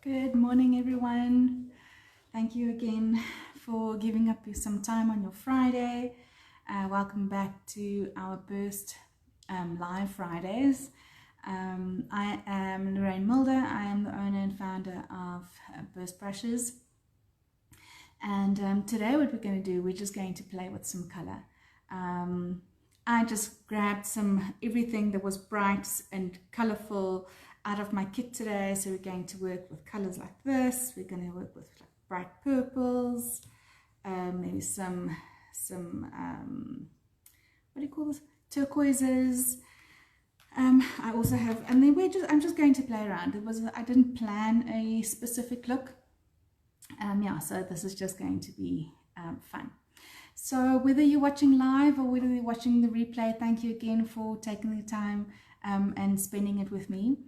Good morning, everyone. Thank you again for giving up some time on your Friday. Welcome back to our Burst Live Fridays. I am Lorraine Mulder. I am the owner and founder of Burst Brushes. And today what we're going to do, we're just going to play with some color. I just grabbed everything that was bright and colorful out of my kit today. So we're going to work with colors like this. We're going to work with like bright purples, maybe some what do you call this? Turquoises. I also have, and then I'm just going to play around. I didn't plan a specific look. So this is just going to be fun. So whether you're watching live or whether you're watching the replay, thank you again for taking the time and spending it with me.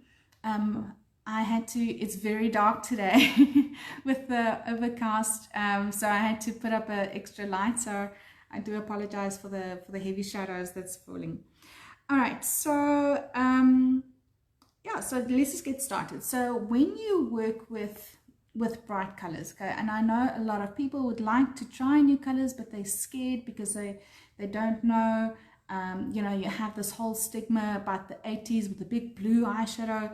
It's very dark today with the overcast, so I had to put up an extra light, so I do apologize for the heavy shadows that's falling. All right, so so let's just get started. So when you work with bright colors, okay, and I know a lot of people would like to try new colors, but they're scared because they don't know. You have this whole stigma about the 80s with the big blue eyeshadow,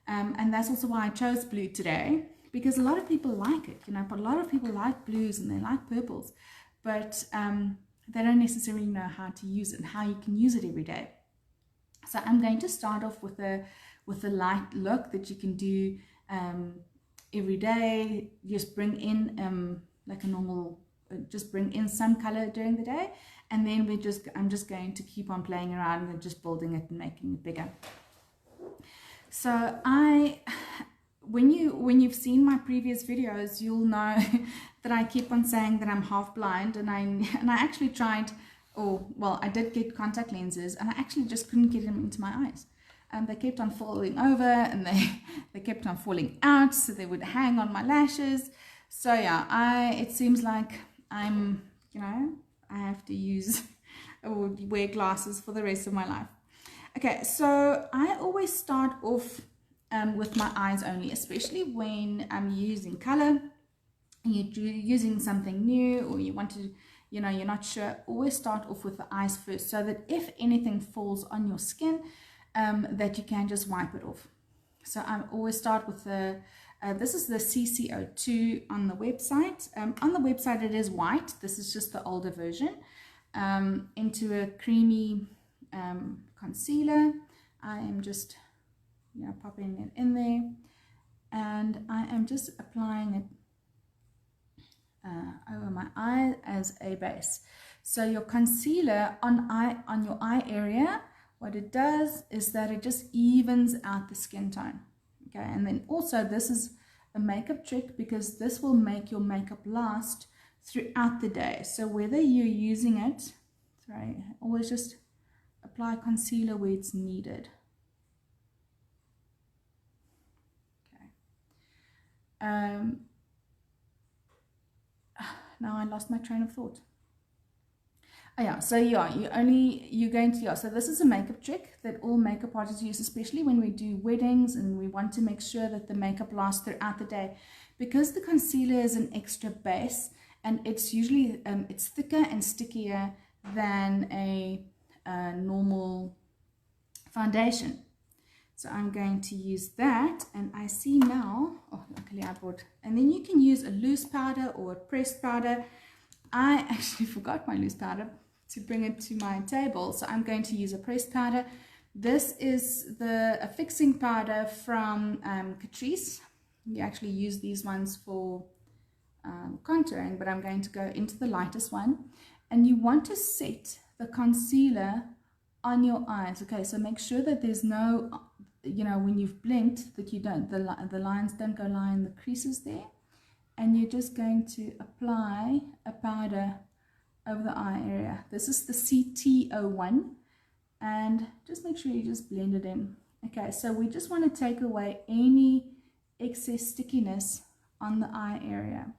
and that's also why I chose blue today, because a lot of people like it, but a lot of people like blues and they like purples, but they don't necessarily know how to use it and how you can use it every day. So I'm going to start off with a light look that you can do every day. Just bring in like a normal, just bring in some color during the day, and then I'm just going to keep on playing around and just building it and making it bigger. So when you've seen my previous videos, you'll know that I keep on saying that I'm half blind, and I actually tried, I did get contact lenses, and I actually just couldn't get them into my eyes. They kept on falling over, and they kept on falling out, so they would hang on my lashes. So yeah, it seems like I have to use or wear glasses for the rest of my life. Okay, so I always start off with my eyes only, especially when I'm using color and you're using something new, or you want to, you're not sure. Always start off with the eyes first, so that if anything falls on your skin, that you can just wipe it off. So I always start with this is the CC02 on the website. On the website it is white. This is just the older version. Into a creamy concealer. I am just popping it in there, and I am just applying it over my eye as a base. So your concealer on your eye area, what it does is that it just evens out the skin tone. Okay, and then also this is a makeup trick, because this will make your makeup last throughout the day. So whether you're using it, always just apply concealer where it's needed. Okay. Now I lost my train of thought. So this is a makeup trick that all makeup artists use, especially when we do weddings and we want to make sure that the makeup lasts throughout the day, because the concealer is an extra base, and it's usually it's thicker and stickier than a normal foundation. So I'm going to use that, and I see now, luckily I bought, and then you can use a loose powder or a pressed powder. I actually forgot my loose powder to bring it to my table, so I'm going to use a pressed powder. This is a fixing powder from Catrice. You actually use these ones for contouring, but I'm going to go into the lightest one, and you want to set the concealer on your eyes. Okay, so make sure that there's no, when you've blinked, that you don't, the lines don't go line the creases there. And you're just going to apply a powder over the eye area. This is the CT01, and just make sure you just blend it in. Okay, so we just want to take away any excess stickiness on the eye area.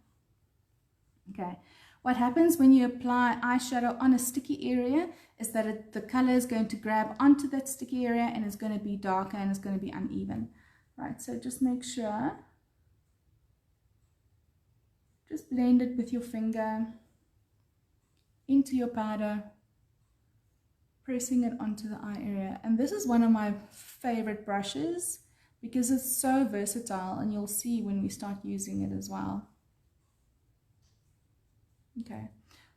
Okay, what happens when you apply eyeshadow on a sticky area is that the color is going to grab onto that sticky area, and it's going to be darker and it's going to be uneven. Right, so just make sure Just blend it with your finger into your powder, pressing it onto the eye area. And this is one of my favorite brushes because it's so versatile, and you'll see when we start using it as well. Okay.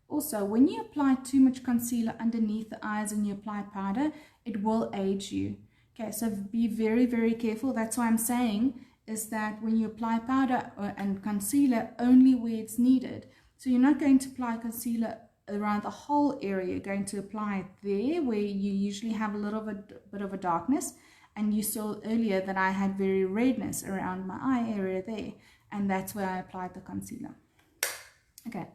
Also, when you apply too much concealer underneath the eyes and you apply powder, it will age you. Okay, so be very, very careful. That's why I'm saying is that when you apply powder and concealer, only where it's needed. So you're not going to apply concealer around the whole area. You're going to apply it there where you usually have a little bit of a darkness. And you saw earlier that I had very redness around my eye area there. And that's where I applied the concealer. Okay,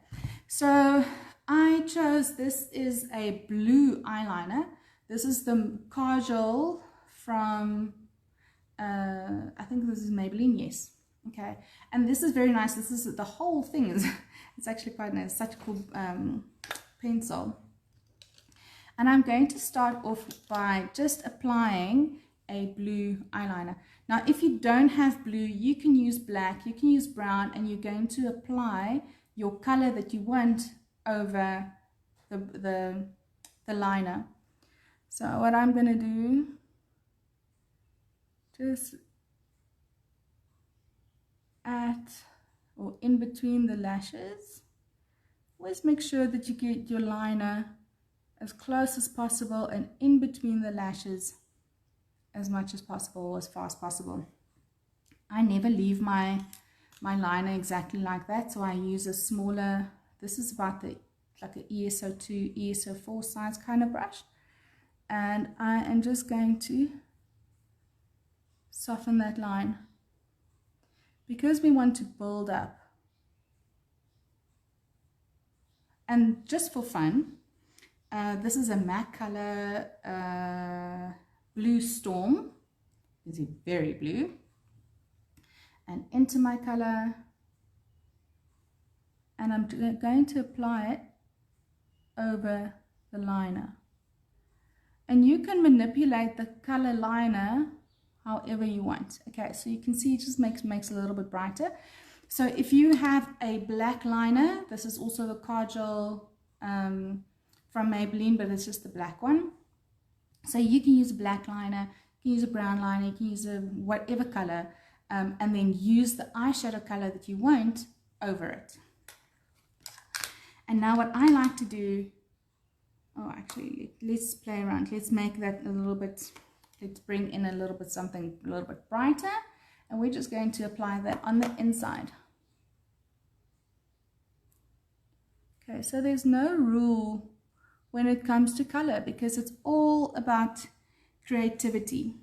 so I chose, this is a blue eyeliner. This is the Kajal from, I think this is Maybelline, yes. Okay, and this is very nice. This is, the whole thing is, it's actually quite nice, such a cool pencil. And I'm going to start off by just applying a blue eyeliner. Now, if you don't have blue, you can use black, you can use brown, and you're going to apply your color that you want over the liner. So what I'm going to do, just at or in between the lashes, always make sure that you get your liner as close as possible and in between the lashes as much as possible, as far as possible. I never leave my liner exactly like that, so I use a smaller, this is about like an ESO2, ESO4 size kind of brush, and I am just going to soften that line because we want to build up. And just for fun, this is a MAC color Blue Storm. Is it very blue? And into my color, and I'm going to apply it over the liner. And you can manipulate the color liner however you want. Okay, so you can see it just makes a little bit brighter. So if you have a black liner, this is also the Kajal from Maybelline, but it's just the black one. So you can use a black liner, you can use a brown liner, you can use a whatever color, and then use the eyeshadow color that you want over it. And now what I like to do, oh actually let's play around, let's make that a little bit, let's bring in a little bit something a little bit brighter, and we're just going to apply that on the inside. Okay, so there's no rule when it comes to color because it's all about creativity.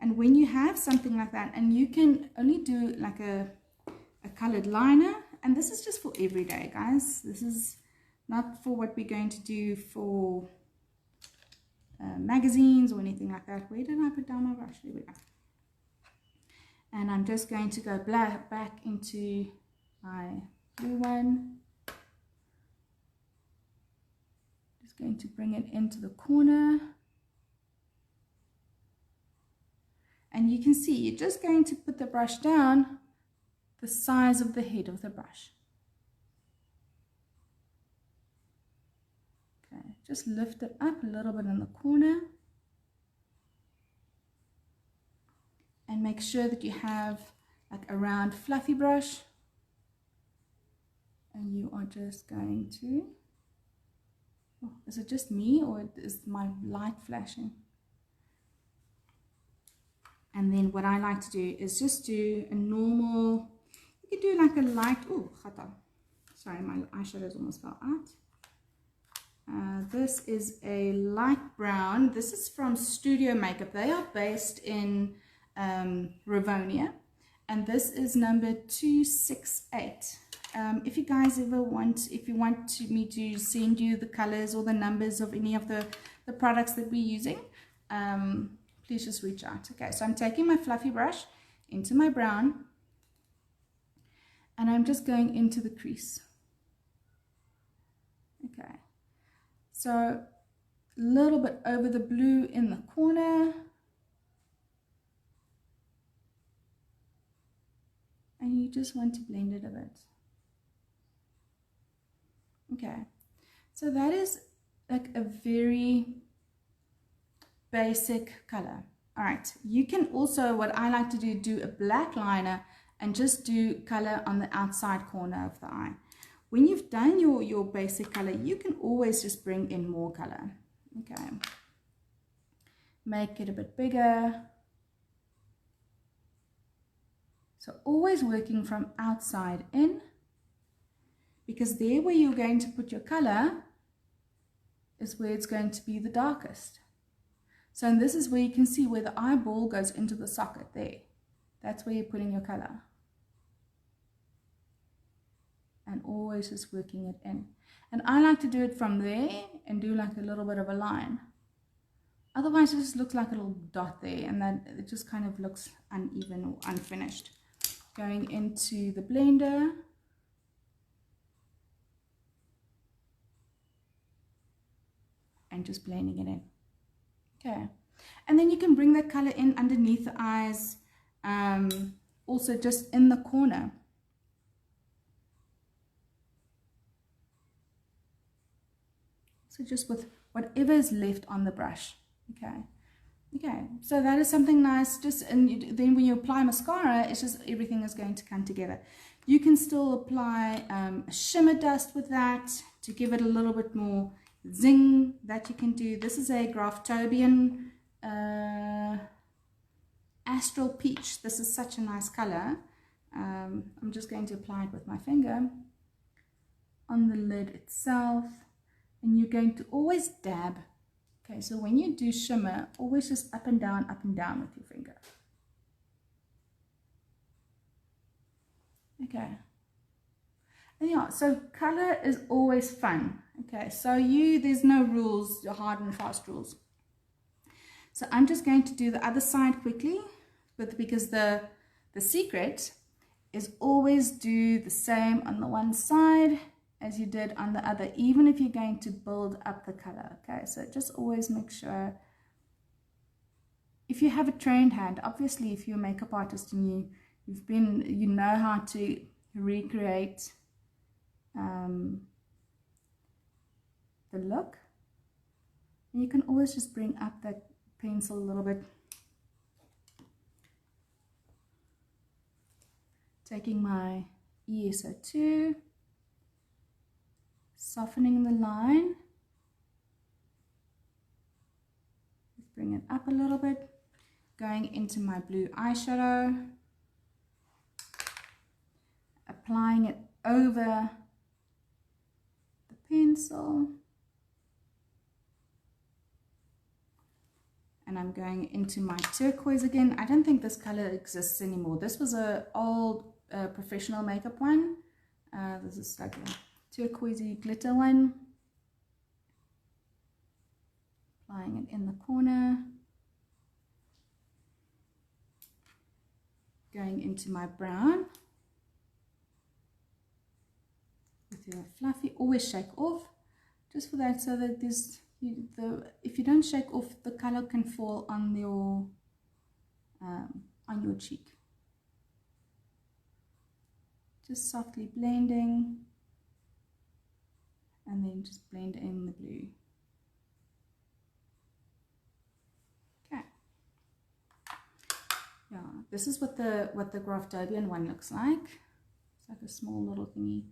And when you have something like that, and you can only do like a colored liner, and this is just for every day, guys. This is not for what we're going to do for magazines or anything like that. Where did I put down my brush? There we go. And I'm just going to go back into my blue one. Just going to bring it into the corner. And you can see, you're just going to put the brush down the size of the head of the brush. Okay, just lift it up a little bit in the corner. And make sure that you have like a round fluffy brush. And you are just going to, oh, is it just me or is my light flashing? And then what I like to do is just do a normal, you could do like a light, oh, sorry, my eyeshadows almost fell out. This is a light brown. This is from Studio Makeup. They are based in Rivonia. And this is number 268. If you guys ever want, if you want me to send you the colors or the numbers of any of the products that we're using, please just reach out. Okay, so I'm taking my fluffy brush into my brown and I'm just going into the crease. Okay, so a little bit over the blue in the corner. And you just want to blend it a bit. Okay, so that is like a very basic color. All right, you can also, what I like to do a black liner and just do color on the outside corner of the eye. When you've done your basic color, you can always just bring in more color. Okay, make it a bit bigger. So always working from outside in, because there where you're going to put your color is where it's going to be the darkest. So and this is where you can see where the eyeball goes into the socket there. That's where you're putting your color. And always just working it in. And I like to do it from there and do like a little bit of a line. Otherwise it just looks like a little dot there, and then it just kind of looks uneven or unfinished. Going into the blender. And just blending it in. Okay. And then you can bring that color in underneath the eyes, also just in the corner. So just with whatever is left on the brush. Okay. Okay, so that is something nice. Just, and then when you apply mascara, it's just everything is going to come together. You can still apply a shimmer dust with that to give it a little bit more zing. That you can do. This is a Graftobian Astral Peach. This is such a nice color. I'm just going to apply it with my finger on the lid itself, and you're going to always dab. Okay, so when you do shimmer, always just up and down with your finger. Okay. And yeah, so color is always fun. Okay, so there's no rules, hard and fast rules. So I'm just going to do the other side quickly, because the secret is always do the same on the one side as you did on the other, even if you're going to build up the color. Okay, so just always make sure, if you have a trained hand, obviously if you're a makeup artist and you know how to recreate the look, and you can always just bring up that pencil a little bit, taking my ESO2, softening the line, just bring it up a little bit, going into my blue eyeshadow, applying it over the pencil, and I'm going into my turquoise again. I don't think this color exists anymore. This was an old professional makeup one. This is like a turquoisey glitter one. Applying it in the corner. Going into my brown. With your fluffy, always shake off. Just for that, so that if you don't shake off, the color can fall on your cheek. Just softly blending, and then just blend in the blue. Okay. Yeah, this is what the Graftobian one looks like. It's like a small little thingy.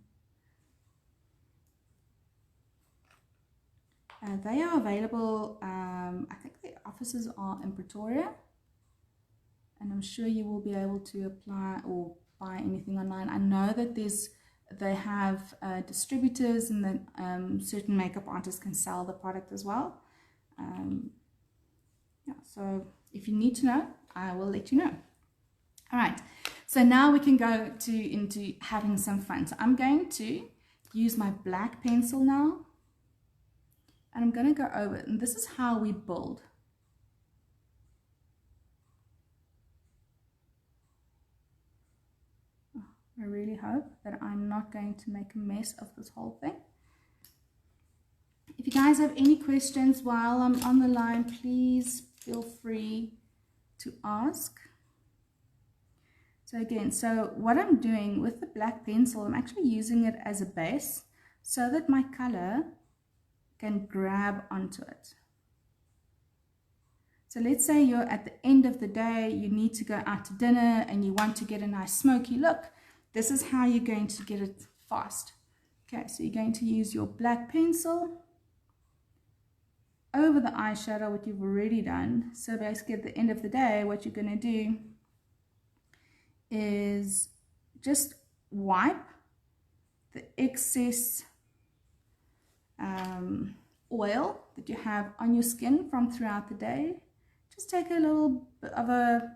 They are available, I think the offices are in Pretoria, and I'm sure you will be able to apply or buy anything online. I know that they have distributors, and then certain makeup artists can sell the product as well. Yeah, so if you need to know, I will let you know. All right, so now we can go into having some fun. So I'm going to use my black pencil now. And I'm going to go over it, and this is how we build. I really hope that I'm not going to make a mess of this whole thing. If you guys have any questions while I'm on the line, please feel free to ask. So again, so what I'm doing with the black pencil, I'm actually using it as a base. so that my color can grab onto it. So let's say you're at the end of the day, you need to go out to dinner and you want to get a nice smoky look. This is how you're going to get it fast. Okay, so you're going to use your black pencil over the eyeshadow, what you've already done. So basically at the end of the day, what you're going to do is just wipe the excess oil that you have on your skin from throughout the day. Just take a little bit of a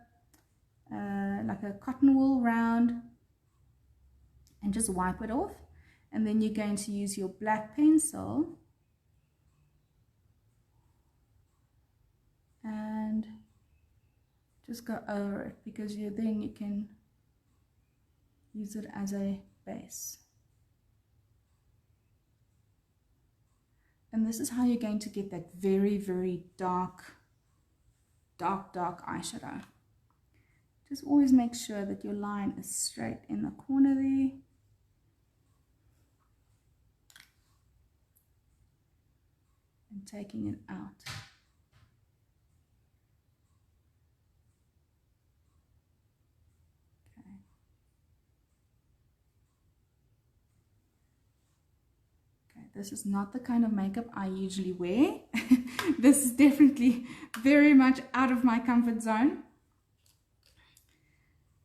like a cotton wool round and just wipe it off. And then you're going to use your black pencil and just go over it, because then you can use it as a base. And this is how you're going to get that very, very dark eyeshadow. Just always make sure that your line is straight in the corner there. And taking it out. Okay, this is not the kind of makeup I usually wear. This is definitely very much out of my comfort zone.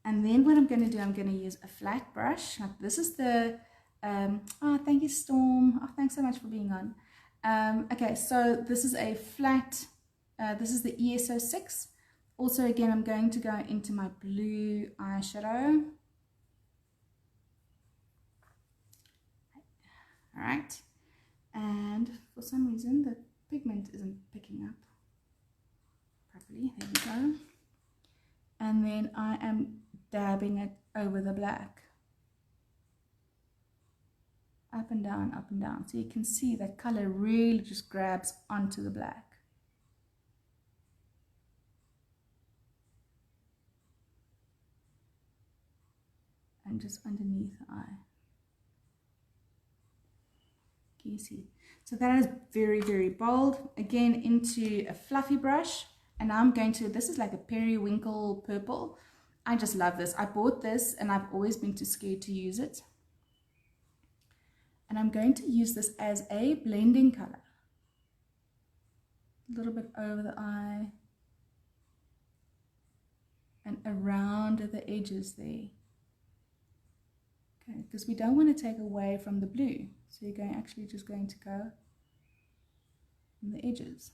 And then what I'm going to do, I'm going to use a flat brush. Like this is the, oh, thank you, Storm. Oh, thanks so much for being on. Okay, so this is a flat, this is the ESO6. Also, again, I'm going to go into my blue eyeshadow. All right. And for some reason, the pigment isn't picking up properly. There we go. And then I am dabbing it over the black. Up and down, up and down. So you can see that color really just grabs onto the black. And just underneath the eye. Can you see? So that is very, very bold. Again, into a fluffy brush. And now I'm going to, this is like a periwinkle purple. I just love this. I bought this and I've always been too scared to use it. And I'm going to use this as a blending color. A little bit over the eye. And around the edges there. Okay, because we don't want to take away from the blue. So you're going, actually just going to go on the edges.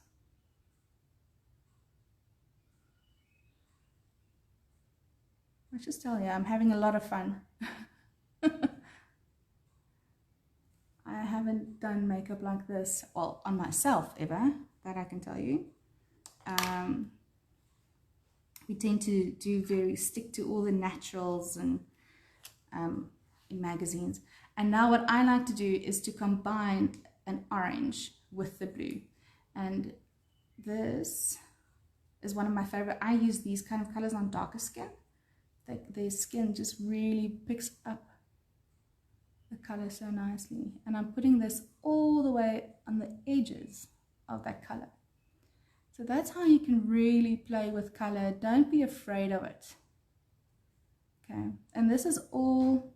I just tell you, I'm having a lot of fun. I haven't done makeup like this, well, on myself ever, that I can tell you. We tend to stick to all the naturals and in magazines. And now what I like to do is to combine an orange with the blue. And this is one of my favorite. I use these kind of colors on darker skin. Their skin just really picks up the color so nicely. And I'm putting this all the way on the edges of that color. So that's how you can really play with color. Don't be afraid of it. Okay, and this is all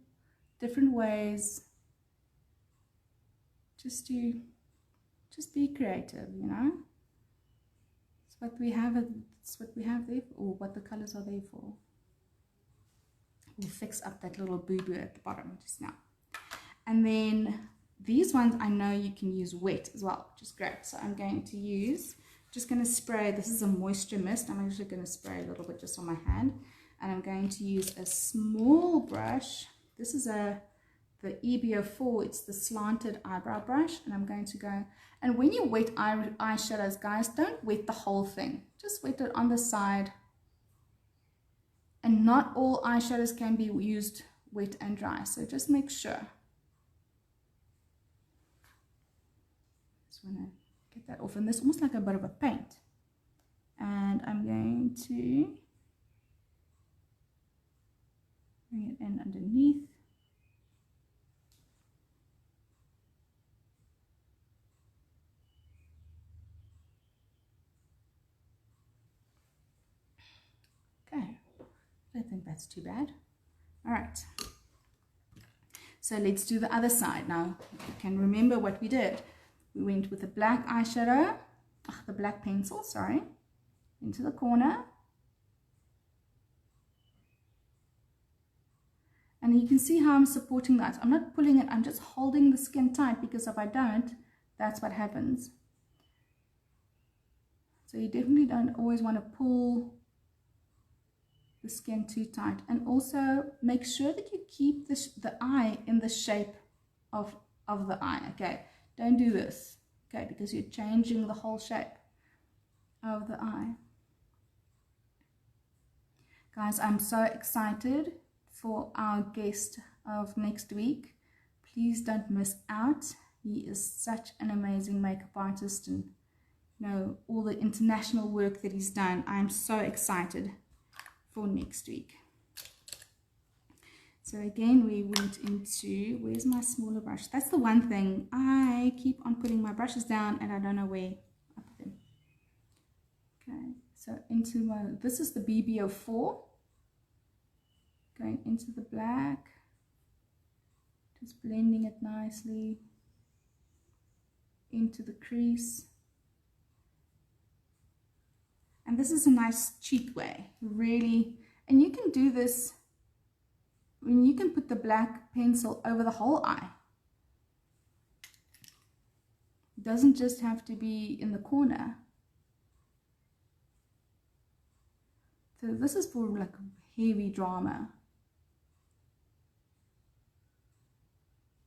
different ways just be creative, you know. It's what we have there, or what the colors are there for. We'll fix up that little boo-boo at the bottom just now. And then these ones I know you can use wet as well, which is great. So I'm going to use, just going to spray, this is a moisture mist. I'm actually going to spray a little bit just on my hand. And I'm going to use a small brush. This is the EBO4, it's the slanted eyebrow brush. And I'm going to go, and when you wet eyeshadows, guys, don't wet the whole thing. Just wet it on the side. And not all eyeshadows can be used wet and dry, so just make sure. Just want to get that off, and this almost like a bit of a paint. And I'm going to bring it in underneath. I don't think that's too bad. All right. So let's do the other side now. You can remember what we did. We went with the black eyeshadow, the black pencil, sorry, into the corner. And you can see how I'm supporting that. I'm not pulling it, I'm just holding the skin tight, because if I don't, that's what happens. So you definitely don't always want to pull the skin too tight. And also make sure that you keep the eye in the shape of the eye, okay? Don't do this, okay, because you're changing the whole shape of the eye. Guys, I'm so excited for our guest of next week. Please don't miss out. He is such an amazing makeup artist, and you know, all the international work that he's done. I'm so excited for next week. So again, we went into, where's my smaller brush? That's the one thing. I keep on putting my brushes down and I don't know where I put them. Okay, so into my, this is the BB04. Going into the black, just blending it nicely into the crease. And this is a nice cheat way, really. And you can do this when you can put the black pencil over the whole eye. It doesn't just have to be in the corner. So this is for like heavy drama.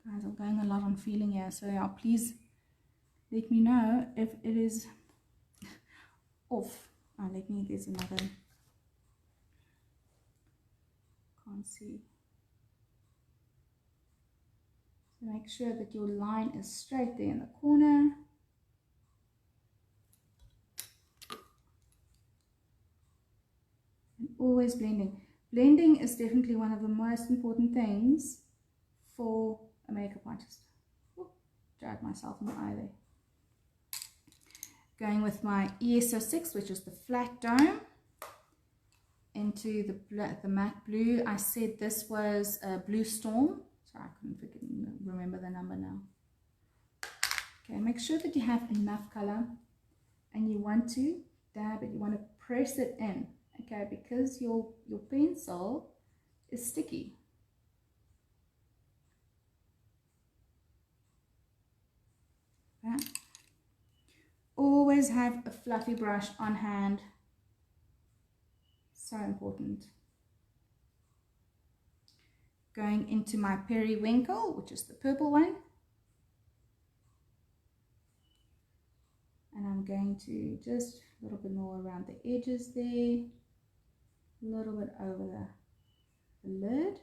Guys, I'm going a lot on feeling here, so yeah, please let me know if it is off. Oh, there's another, can't see. So make sure that your line is straight there in the corner. And always blending. Blending is definitely one of the most important things for a makeup artist. Ooh, dragged myself in the eye there. Going with my ES06, which is the flat dome, into the matte blue. I said this was a Blue Storm. Sorry, I couldn't remember the number now. Okay, make sure that you have enough color, and you want to dab it. You want to press it in, okay, because your pencil is sticky. Okay. Always have a fluffy brush on hand. So important. Going into my periwinkle, which is the purple one. And I'm going to just a little bit more around the edges there. A little bit over the lid.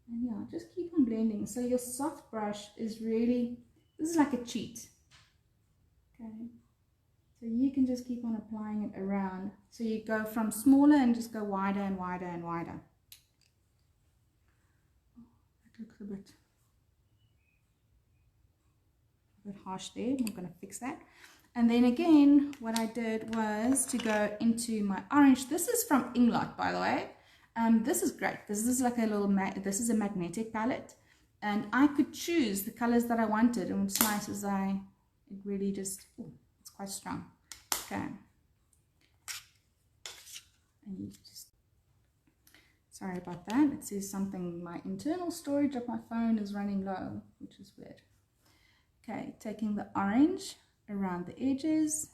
And yeah, just keep on blending. So your soft brush is really, this is like a cheat. Okay. So you can just keep on applying it around. So you go from smaller and just go wider and wider and wider. Oh, that looks a bit harsh there. I'm going to fix that. And then again, what I did was to go into my orange. This is from Inglot, by the way. This is great because this is like a little this is a magnetic palette, and I could choose the colors that I wanted. And what's nice is it really just, ooh, it's quite strong. Okay, and you just, sorry about that. It says something, my internal storage of my phone is running low, which is weird. Okay, taking the orange around the edges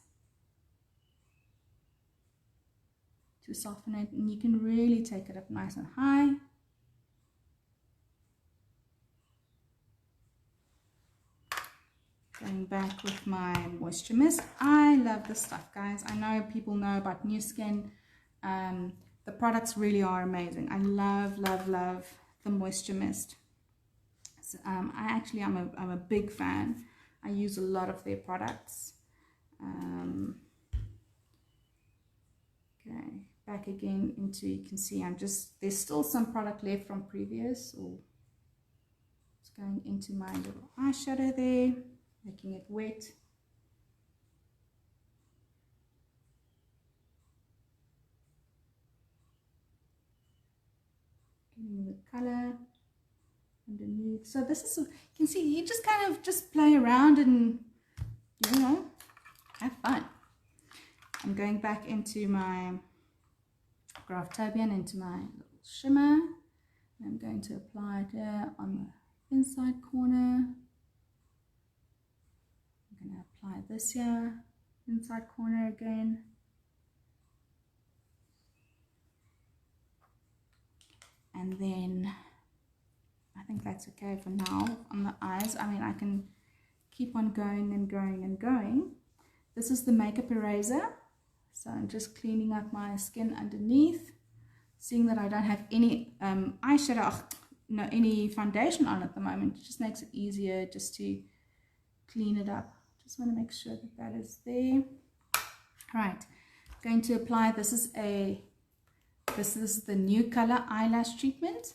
to soften it, and you can really take it up nice and high. Going back with my moisture mist. I love this stuff, guys. I know people know about New Skin. The products really are amazing. I love, love, love the moisture mist. So, I'm a big fan. I use a lot of their products. Okay, back again into, you can see there's still some product left from previous, or it's going into my little eyeshadow there, making it wet. bring the color underneath. So this is, you can see, you just kind of just play around and, you know, have fun. I'm going back into my Graftobian, into my little shimmer. I'm going to apply it here on the inside corner. I'm going to apply this here, inside corner again. And then I think that's okay for now on the eyes. I mean, I can keep on going and going and going. This is the makeup eraser. So I'm just cleaning up my skin underneath, seeing that I don't have any eyeshadow, no, any foundation on at the moment. It just makes it easier just to clean it up. Just want to make sure that that is there. Right, going to apply, this is the new color eyelash treatment.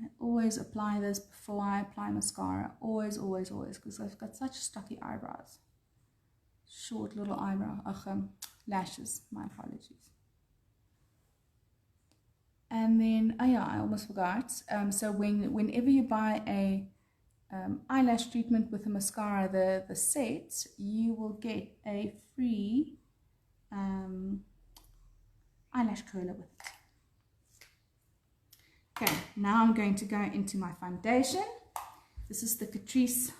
I always apply this before I apply mascara. Always, always, always, because I've got such stocky eyebrows. Short little lashes, my apologies. And then, oh yeah, I almost forgot. So whenever you buy a eyelash treatment with a mascara, the set, you will get a free eyelash curler with it. Okay, now I'm going to go into my foundation. This is the Catrice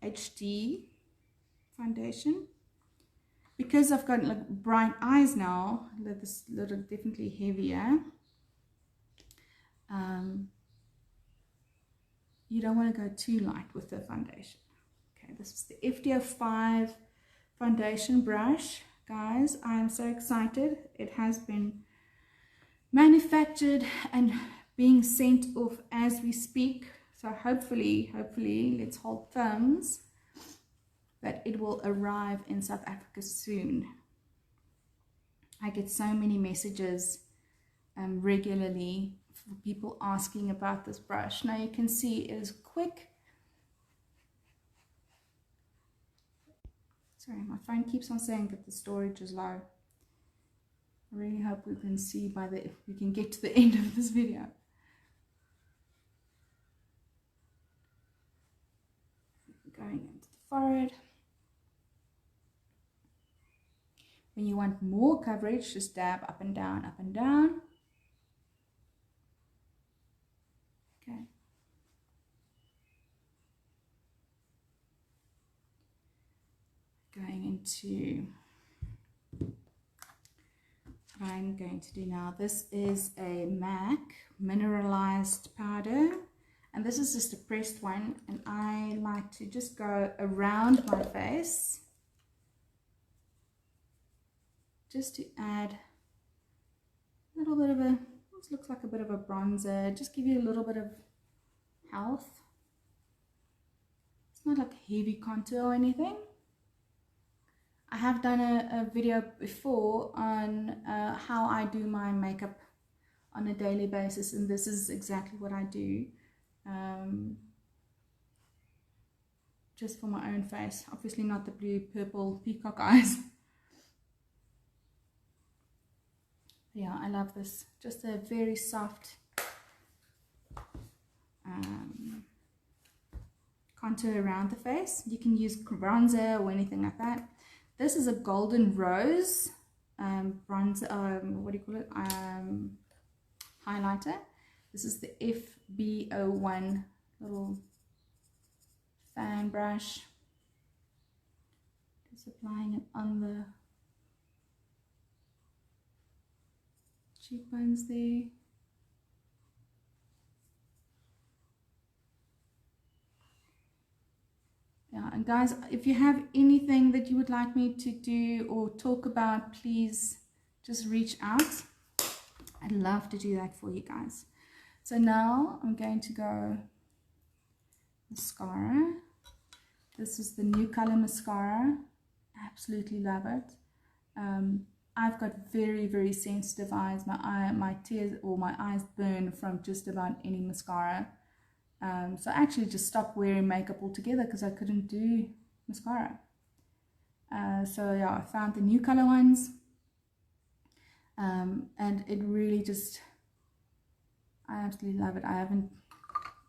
HD foundation. Because I've got like bright eyes now, this little definitely heavier. You don't want to go too light with the foundation. Okay, this is the FD05 foundation brush. Guys, I am so excited. It has been manufactured and being sent off as we speak. So hopefully, let's hold thumbs that it will arrive in South Africa soon. I get so many messages regularly for people asking about this brush. Now you can see it is quick. Sorry, my phone keeps on saying that the storage is low. I really hope we can see if we can get to the end of this video. Going into the forehead. When you want more coverage, just dab up and down, up and down. Okay. Going into what I'm going to do now. This is a MAC Mineralized Powder, and this is just a pressed one, and I like to just go around my face just to add a little bit of a, this looks like a bit of a bronzer, just give you a little bit of health. It's not like heavy contour or anything. I have done a video before on how I do my makeup on a daily basis, and this is exactly what I do, just for my own face. Obviously not the blue purple peacock eyes. Yeah, I love this. Just a very soft contour around the face. You can use bronzer or anything like that. This is a golden rose bronzer, what do you call it? Highlighter. This is the FB01 little fan brush. Just applying it on the cheekbones there. Yeah, and guys, if you have anything that you would like me to do or talk about, please just reach out. I'd love to do that for you guys. So now I'm going to go mascara. This is the new color mascara. Absolutely love it. I've got very, very sensitive eyes. My tears or my eyes burn from just about any mascara. So I actually just stopped wearing makeup altogether because I couldn't do mascara. So yeah, I found the new color ones. and it really just, I absolutely love it. I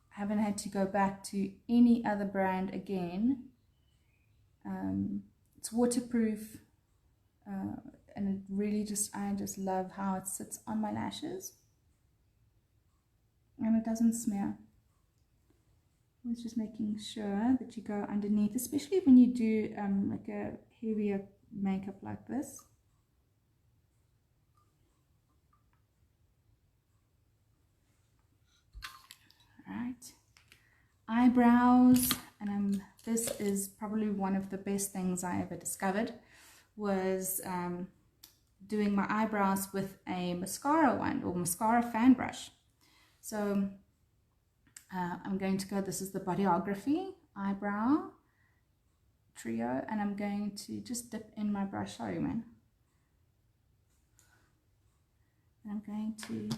haven't had to go back to any other brand again. It's waterproof, and it really just, I just love how it sits on my lashes, and it doesn't smear. It's just making sure that you go underneath, especially when you do like a heavier makeup like this. Right, eyebrows, and this is probably one of the best things I ever discovered, was doing my eyebrows with a mascara wand or mascara fan brush. So I'm going to go, this is the Bodyography eyebrow trio, and I'm going to just dip in my brush. Sorry, man. And I'm going to,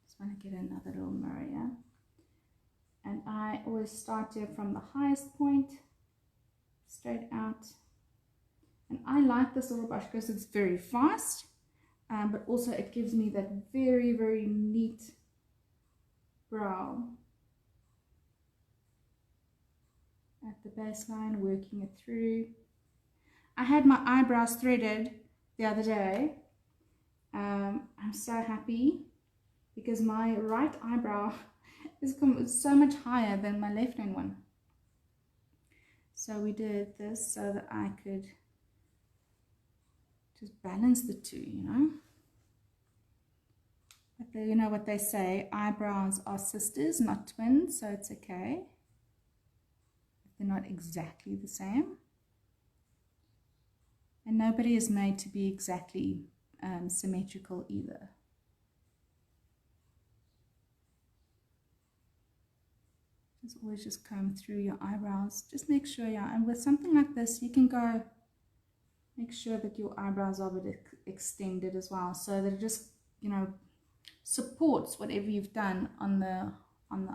just want to get another little mirror here. And I always start here from the highest point, straight out. And I like this little brush because it's very fast, but also it gives me that very, very neat brow at the baseline, working it through. I had my eyebrows threaded the other day. I'm so happy because my right eyebrow is so much higher than my left hand one. So we did this so that I could just balance the two, you know. But you know what they say, eyebrows are sisters, not twins, so it's okay. They're not exactly the same. And nobody is made to be exactly symmetrical either. Just always just comb through your eyebrows. Just make sure, yeah, and with something like this, you can go, make sure that your eyebrows are a bit extended as well, so that it just, you know, supports whatever you've done on the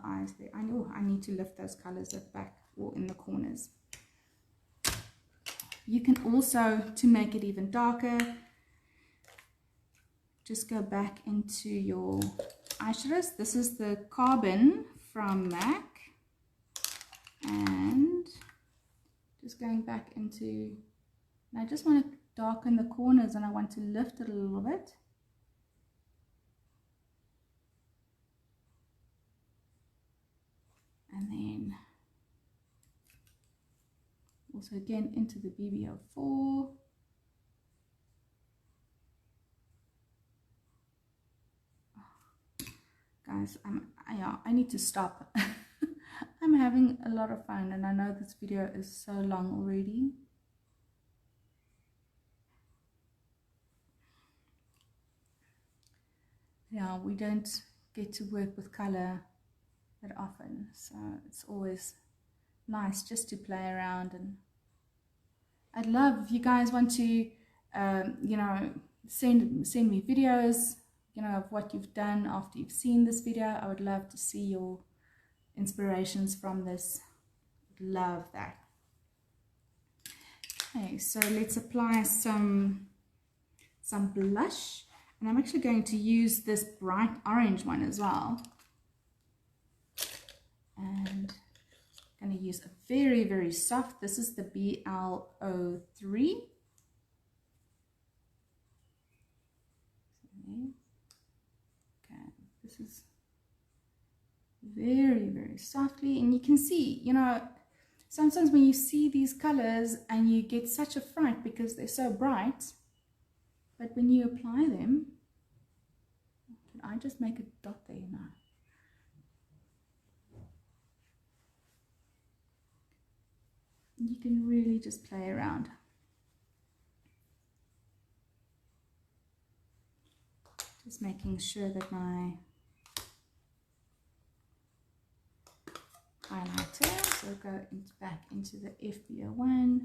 eyes there. I need to lift those colors at back or in the corners. You can also, to make it even darker, just go back into your eyeshadows. This is the Carbon from MAC, and just going back into, and I just want to darken the corners, and I want to lift it a little bit. And then also again into the BB04. Guys, I need to stop. I'm having a lot of fun, and I know this video is so long already. Yeah, we don't get to work with color that often, so it's always nice just to play around. And I'd love if you guys want to you know, send me videos, you know, of what you've done after you've seen this video. I would love to see your inspirations from this. Love that. Okay, so let's apply some blush, and I'm actually going to use this bright orange one as well. And I'm going to use a very, very soft, this is the BL03. Okay, this is very, very softly, and you can see, you know, sometimes when you see these colors and you get such a fright because they're so bright, but when you apply them, can I just make a dot there now? You can really just play around. Just making sure that my highlighter, so go back into the FB01.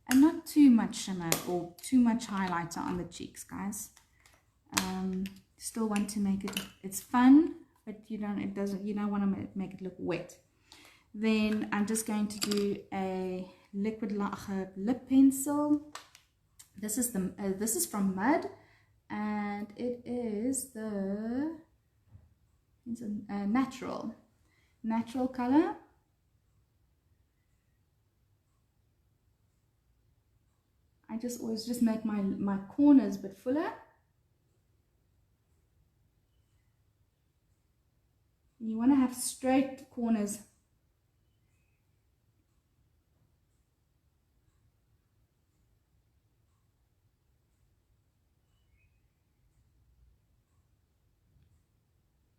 And not too much shimmer or too much highlighter on the cheeks, guys. Still want to make it, it's fun, but you don't want to make it look wet. Then I'm just going to do a liquid lip pencil. This is from Mud, and it is the natural color. I just always make my corners a bit fuller. You want to have straight corners.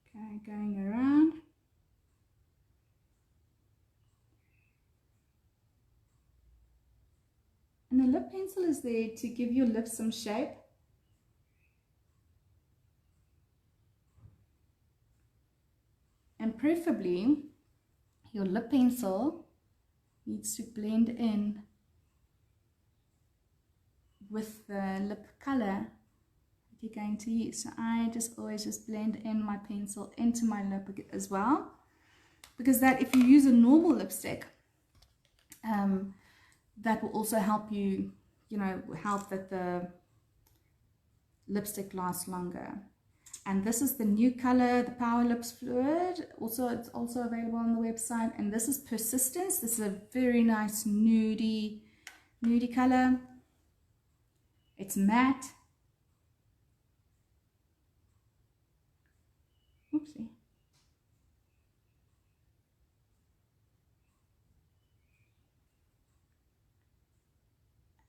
Okay, going around. And the lip pencil is there to give your lips some shape. And preferably, your lip pencil needs to blend in with the lip color that you're going to use. So I always just blend in my pencil into my lip as well, because that if you use a normal lipstick, that will also help you, help that the lipstick lasts longer. And this is the new color, the Power Lips Fluid. It's also available on the website. And this is Persistence. This is a very nice nudie color. It's matte. Oopsie.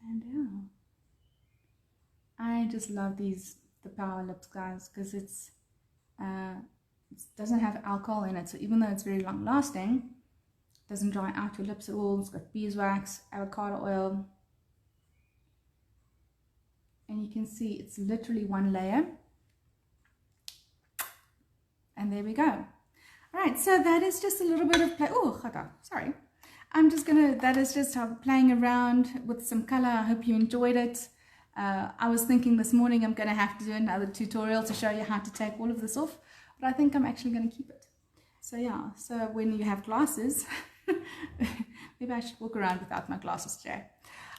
And yeah, I just love the Power Lips, guys, because it doesn't have alcohol in it, so even though it's very long lasting, it doesn't dry out your lips at all. It's got beeswax, avocado oil, and you can see it's literally one layer. And there we go. All right, so that is just a little bit of play. Oh, sorry. That is just playing around with some color. I hope you enjoyed it. I was thinking this morning I'm going to have to do another tutorial to show you how to take all of this off, but I think I'm actually going to keep it. So yeah, so when you have glasses, maybe I should walk around without my glasses today.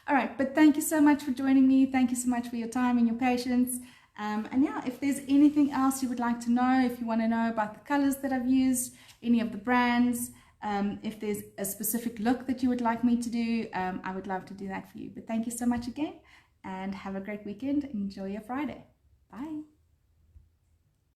All right, but thank you so much for joining me. Thank you so much for your time and your patience. And yeah, if there's anything else you would like to know, if you want to know about the colors that I've used, any of the brands, if there's a specific look that you would like me to do, I would love to do that for you. But thank you so much again, and have a great weekend. Enjoy your Friday. Bye.